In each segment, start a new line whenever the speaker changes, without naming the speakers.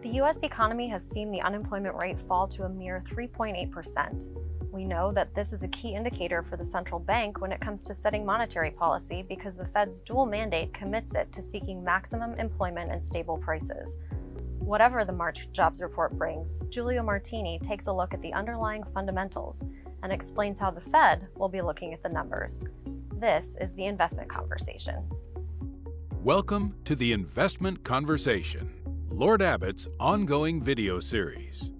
The U.S. economy has seen the unemployment rate fall to a mere 3.8%. We know that this is a key indicator for the central bank when it comes to setting monetary policy because the Fed's dual mandate commits it to seeking maximum employment and stable prices. Whatever the March jobs report brings, Giulio Martini takes a look at the underlying fundamentals and explains how the Fed will be looking at the numbers. This is the Investment Conversation.
Welcome to the Investment Conversation, Lord Abbett's ongoing video series.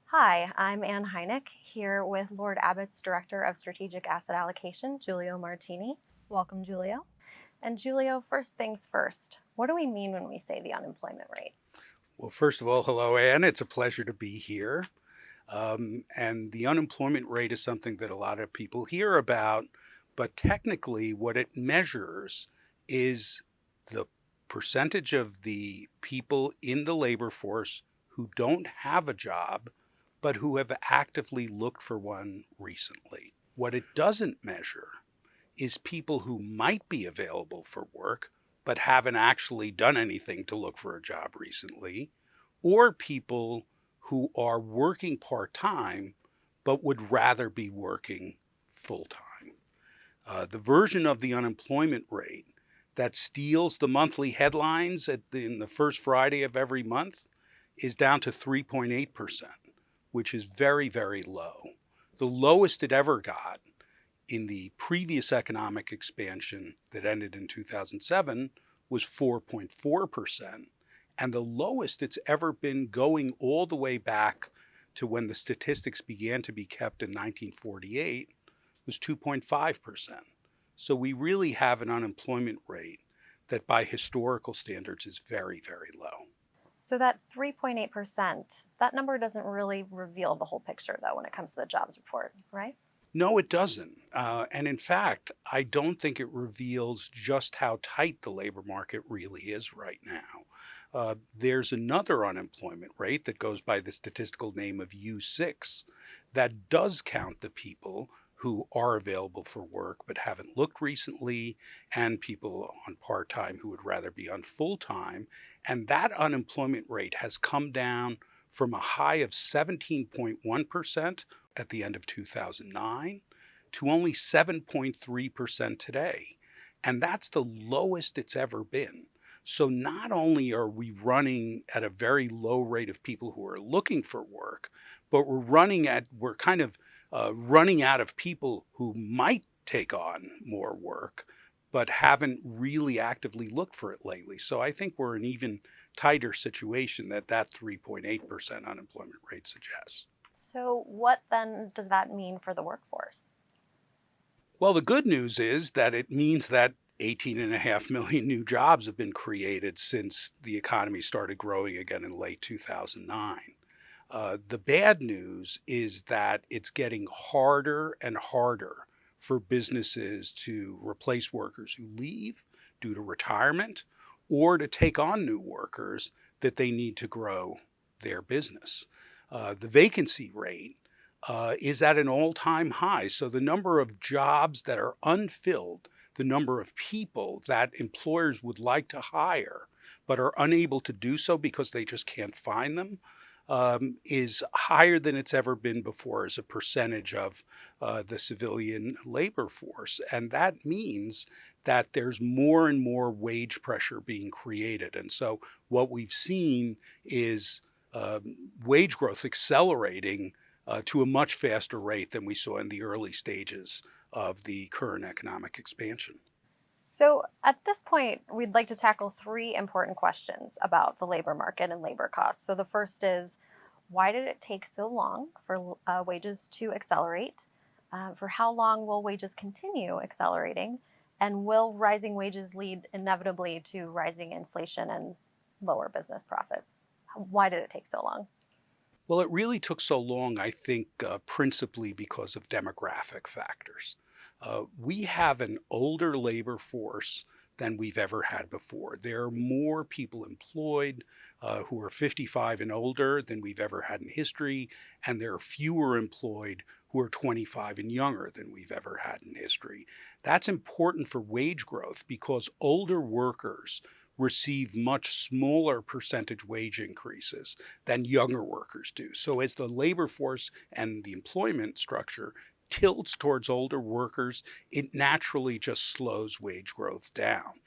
Hi, I'm Ann Hynek, here with Lord Abbett's Director of Strategic Asset Allocation, Giulio Martini. Welcome, Giulio. And Giulio, first things first, what do we mean when we say the unemployment rate?
Well, first of all, hello, Ann. It's a pleasure to be here. And the unemployment rate is something that a lot of people hear about, but technically what it measures is the percentage of the people in the labor force who don't have a job, but who have actively looked for one recently. What it doesn't measure is people who might be available for work, but haven't actually done anything to look for a job recently, or people who are working part-time, but would rather be working full-time. The version of the unemployment rate that steals the monthly headlines in the first Friday of every month is down to 3.8%, which is very, very low. The lowest it ever got in the previous economic expansion that ended in 2007 was 4.4%. And the lowest it's ever been going all the way back to when the statistics began to be kept in 1948 was 2.5%. So we really have an unemployment rate that by historical standards is very, very low.
So that 3.8%, that number doesn't really reveal the whole picture, though, when it comes to the jobs report, right?
No, it doesn't. And in fact, I don't think it reveals just how tight the labor market really is right now. There's another unemployment rate that goes by the statistical name of U6 that does count the people who are available for work but haven't looked recently, and people on part-time who would rather be on full-time. And that unemployment rate has come down from a high of 17.1% at the end of 2009 to only 7.3% today. And that's the lowest it's ever been. So not only are we running at a very low rate of people who are looking for work, but we're kind of running out of people who might take on more work, but haven't really actively looked for it lately. So I think we're in an even tighter situation that 3.8% unemployment rate suggests.
So what then does that mean for the workforce?
Well, the good news is that it means that 18.5 million new jobs have been created since the economy started growing again in late 2009. The bad news is that it's getting harder and harder for businesses to replace workers who leave due to retirement or to take on new workers that they need to grow their business. The vacancy rate is at an all-time high. So the number of jobs that are unfilled, the number of people that employers would like to hire but are unable to do so because they just can't find them, is higher than it's ever been before as a percentage of the civilian labor force. And that means that there's more and more wage pressure being created. And so what we've seen is wage growth accelerating to a much faster rate than we saw in the early stages of the current economic expansion.
So at this point, we'd like to tackle three important questions about the labor market and labor costs. So the first is, why did it take so long for wages to accelerate? For how long will wages continue accelerating? And will rising wages lead inevitably to rising inflation and lower business profits? Why did it take so long?
Well, it really took so long, I think, principally because of demographic factors. We have an older labor force than we've ever had before. There are more people employed who are 55 and older than we've ever had in history, and there are fewer employed who who are 25 and younger than we've ever had in history. That's important for wage growth because older workers receive much smaller percentage wage increases than younger workers do. So as the labor force and the employment structure tilts towards older workers, it naturally just slows wage growth down.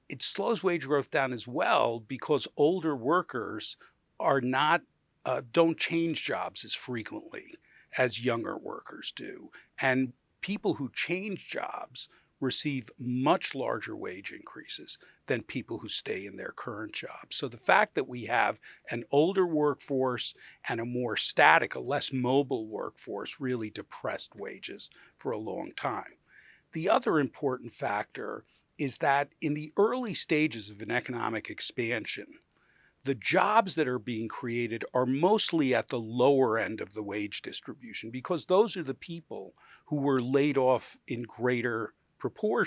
It slows wage growth down as well because older workers are not don't change jobs as frequently as younger workers do. And people who change jobs receive much larger wage increases than people who stay in their current jobs. So the fact that we have an older workforce and a more static, a less mobile workforce really depressed wages for a long time. The other important factor is that in the early stages of an economic expansion, the jobs that are being created are mostly at the lower end of the wage distribution because those are the people who were laid off in greater proportion